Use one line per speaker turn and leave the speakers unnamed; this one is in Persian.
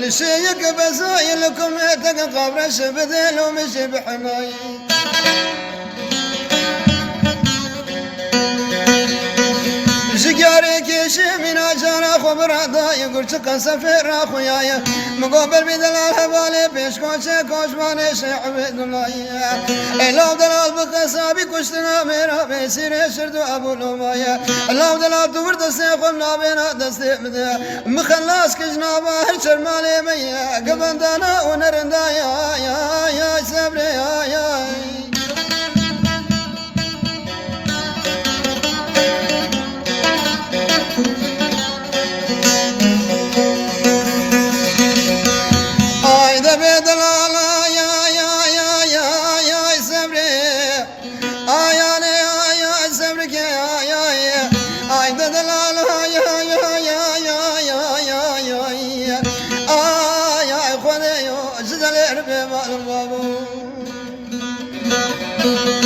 لشيك بزايلكم تقبر شبذل ومش بحناي شجارك يشمي ناجر اخو برادا يقول شكا سفير اخويا مقابل بدلال هبالي بيش كوش ماني شعبد الله لو دلال بقصابي كشتنا ميرا بيسير شردو ابو لومايا لو دلال دور دستيقم نابينا دستيقم مخلاص كجنابا هرشر مالي ميا قبندانا ونرندا يا سبري يا Thank you.